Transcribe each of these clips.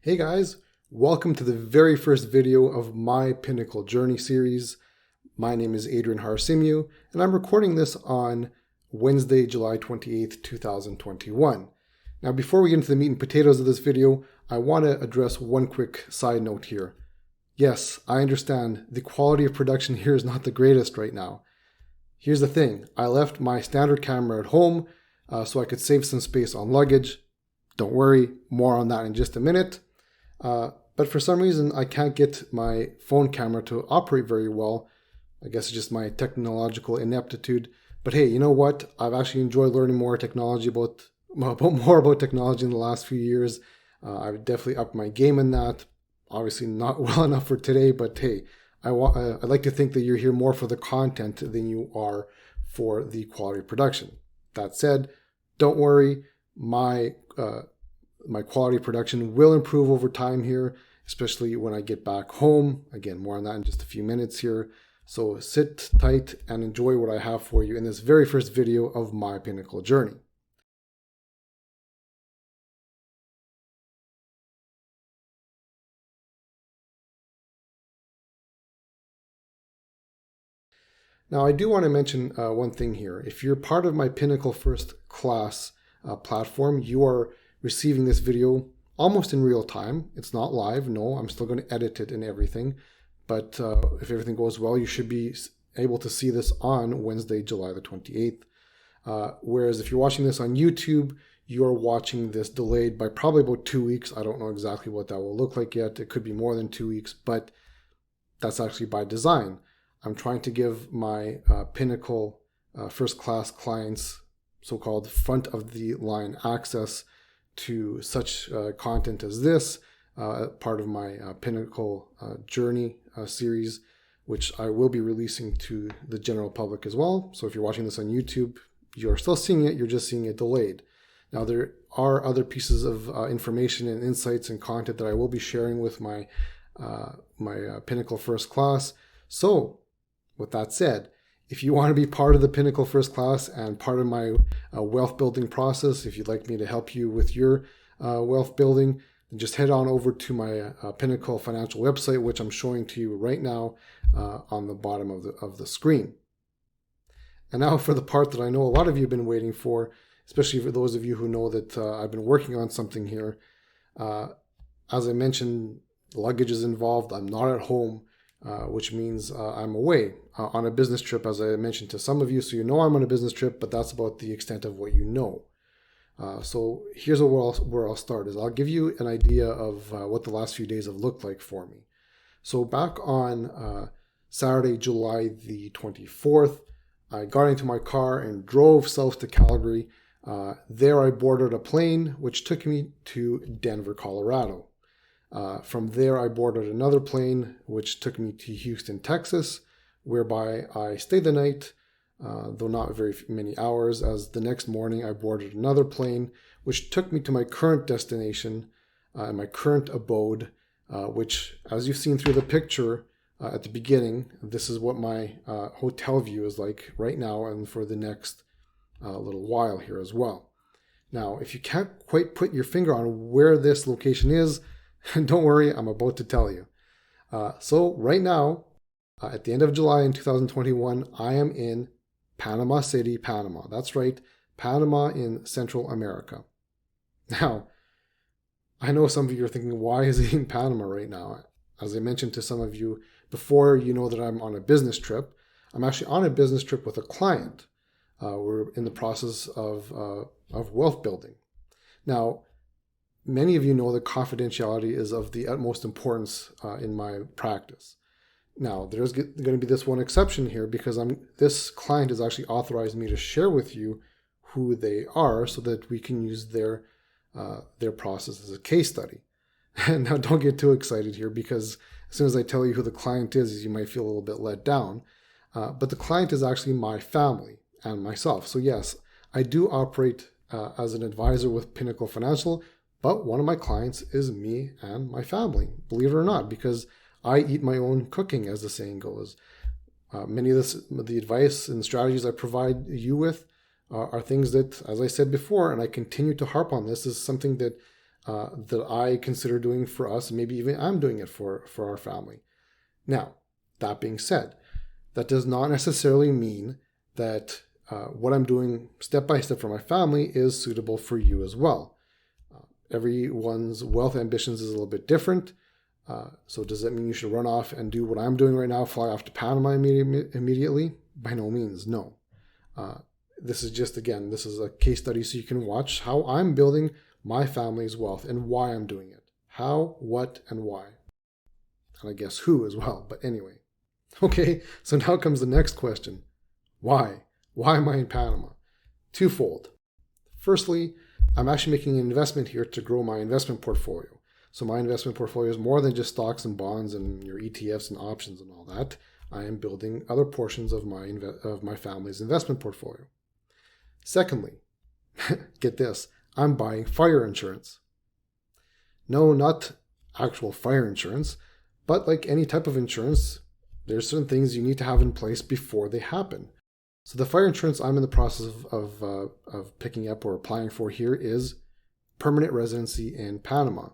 Hey guys, welcome to the very first video of my Pinnacle Journey series. My name is Adrian Harasymiw, and I'm recording this on Wednesday, July 28th, 2021. Now, before we get into the meat and potatoes of this video, I want to address one quick side note here. Yes, I understand the quality of production here is not the greatest right now. Here's the thing, I left my standard camera at home so I could save some space on luggage. Don't worry, more on that in just a minute. But for some reason, I can't get my phone camera to operate very well. I guess it's just my technological ineptitude. But hey, you know what? I've actually enjoyed learning more technology about technology in the last few years. I've definitely upped my game in that. Obviously not well enough for today, but hey, I'd like to think that you're here more for the content than you are for the quality of production. That said, don't worry, my quality of production will improve over time here, especially when I get back home. Again, more on that in just a few minutes here. So sit tight and enjoy what I have for you in this very first video of my Pinnacle Journey. Now, I do want to mention one thing here. If you're part of my Pinnacle First Class platform, you are receiving this video almost in real time. It's not live. No, I'm still going to edit it and everything. But if everything goes well, you should be able to see this on Wednesday, July the 28th. Whereas if you're watching this on YouTube, you're watching this delayed by probably about 2 weeks. I don't know exactly what that will look like yet. It could be more than 2 weeks, but that's actually by design. I'm trying to give my Pinnacle First Class clients so-called front of the line access to such content as this, part of my Pinnacle Journey series, which I will be releasing to the general public as well. So if you're watching this on YouTube, you're still seeing it, you're just seeing it delayed. Now, there are other pieces of information and insights and content that I will be sharing with my Pinnacle First Class. So with that said, if you want to be part of the Pinnacle First Class and part of my wealth building process, if you'd like me to help you with your wealth building, then just head on over to my Pinnacle Financial website, which I'm showing to you right now on the bottom of the screen. And now for the part that I know a lot of you have been waiting for, especially for those of you who know that I've been working on something here. As I mentioned, luggage is involved. I'm not at home. Which means I'm away on a business trip, as I mentioned to some of you. So you know I'm on a business trip, but that's about the extent of what you know. So here's where I'll start is I'll give you an idea of what the last few days have looked like for me. So back on Saturday, July the 24th, I got into my car and drove south to Calgary. There I boarded a plane, which took me to Denver, Colorado. From there, I boarded another plane, which took me to Houston, Texas, whereby I stayed the night, though not very many hours, as the next morning I boarded another plane, which took me to my current destination and my current abode, which, as you've seen through the picture at the beginning, this is what my hotel view is like right now and for the next little while here as well. Now, if you can't quite put your finger on where this location is, don't worry, I'm about to tell you. So right now, at the end of July in 2021, I am in Panama City, Panama. That's right, Panama in Central America. Now, I know some of you are thinking, why is he in Panama right now? As I mentioned to some of you before, you know that I'm on a business trip. I'm actually on a business trip with a client. We're in the process of wealth building. Now, many of you know that confidentiality is of the utmost importance in my practice. Now, there's going to be this one exception here because this client has actually authorized me to share with you who they are so that we can use their process as a case study. And now don't get too excited here because as soon as I tell you who the client is, you might feel a little bit let down. But the client is actually my family and myself. So yes, I do operate as an advisor with Pinnacle Financial, but one of my clients is me and my family, believe it or not, because I eat my own cooking, as the saying goes. Many of the advice and strategies I provide you with are things that, as I said before, and I continue to harp on this, is something that that I consider doing for us, and maybe even I'm doing it for our family. Now, that being said, that does not necessarily mean that what I'm doing step by step for my family is suitable for you as well. Everyone's wealth ambitions is a little bit different. So does that mean you should run off and do what I'm doing right now, fly off to Panama immediately? By no means, no. This is just, again, this is a case study so you can watch how I'm building my family's wealth and why I'm doing it. How, what, and why. And I guess who as well, but anyway. Okay, so now comes the next question. Why? Why am I in Panama? Twofold. Firstly, I'm actually making an investment here to grow my investment portfolio. So my investment portfolio is more than just stocks and bonds and your ETFs and options and all that. I am building other portions of my family's investment portfolio. Secondly, get this, I'm buying fire insurance. No, not actual fire insurance, but like any type of insurance, there's certain things you need to have in place before they happen. So the fire insurance I'm in the process of picking up or applying for here is permanent residency in Panama.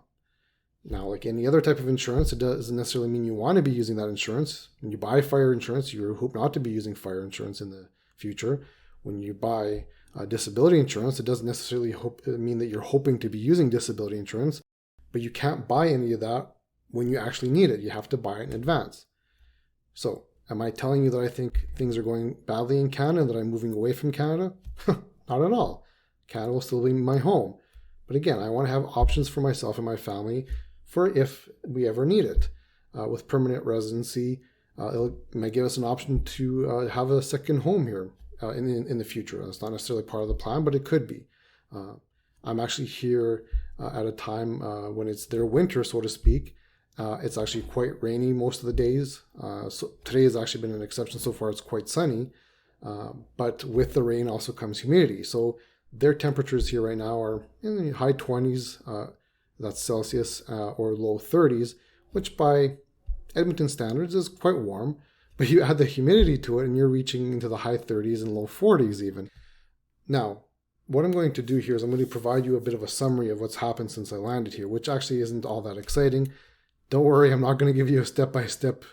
Now, like any other type of insurance, it doesn't necessarily mean you want to be using that insurance. When you buy fire insurance, you hope not to be using fire insurance in the future. When you buy disability insurance, it doesn't necessarily mean that you're hoping to be using disability insurance, but you can't buy any of that when you actually need it. You have to buy it in advance. So, am I telling you that I think things are going badly in Canada, that I'm moving away from Canada? Not at all. Canada will still be my home. But again, I want to have options for myself and my family for if we ever need it. With permanent residency, it might give us an option to have a second home here in the future. That's not necessarily part of the plan, but it could be. I'm actually here at a time when it's their winter, so to speak. It's actually quite rainy most of the days. So today has actually been an exception so far. It's quite sunny. But with the rain also comes humidity. So their temperatures here right now are in the high 20s, that's Celsius, or low 30s, which by Edmonton standards is quite warm. But you add the humidity to it and you're reaching into the high 30s and low 40s even. Now, what I'm going to do here is I'm going to provide you a bit of a summary of what's happened since I landed here, which actually isn't all that exciting. Don't worry, I'm not going to give you a step-by-step,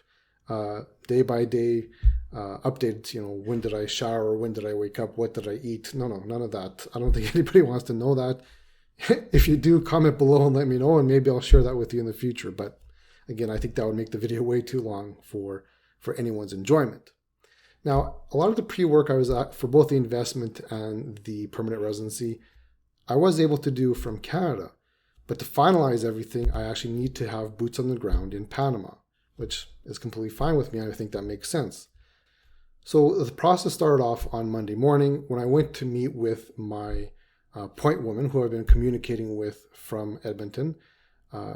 day-by-day update. When did I shower? When did I wake up? What did I eat? No, none of that. I don't think anybody wants to know that. If you do, comment below and let me know, and maybe I'll share that with you in the future. But again, I think that would make the video way too long for anyone's enjoyment. Now, a lot of the pre-work I was at for both the investment and the permanent residency, I was able to do from Canada. But to finalize everything, I actually need to have boots on the ground in Panama, which is completely fine with me. I think that makes sense. So the process started off on Monday morning when I went to meet with my point woman, who I've been communicating with from Edmonton.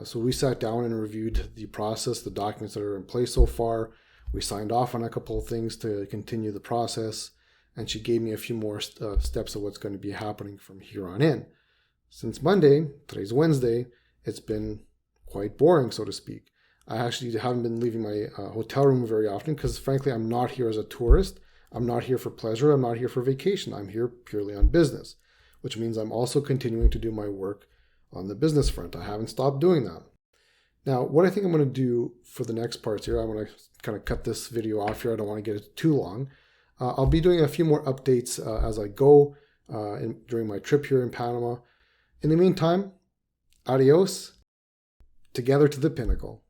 So we sat down and reviewed the process, the documents that are in place so far. We signed off on a couple of things to continue the process, and she gave me a few more steps of what's going to be happening from here on in. Since Monday, today's Wednesday, it's been quite boring, so to speak. I actually haven't been leaving my hotel room very often because, frankly, I'm not here as a tourist. I'm not here for pleasure. I'm not here for vacation. I'm here purely on business, which means I'm also continuing to do my work on the business front. I haven't stopped doing that. Now, what I think I'm going to do for the next parts here, I'm going to kind of cut this video off here. I don't want to get it too long. I'll be doing a few more updates as I go during my trip here in Panama. In the meantime, adios, together to the pinnacle.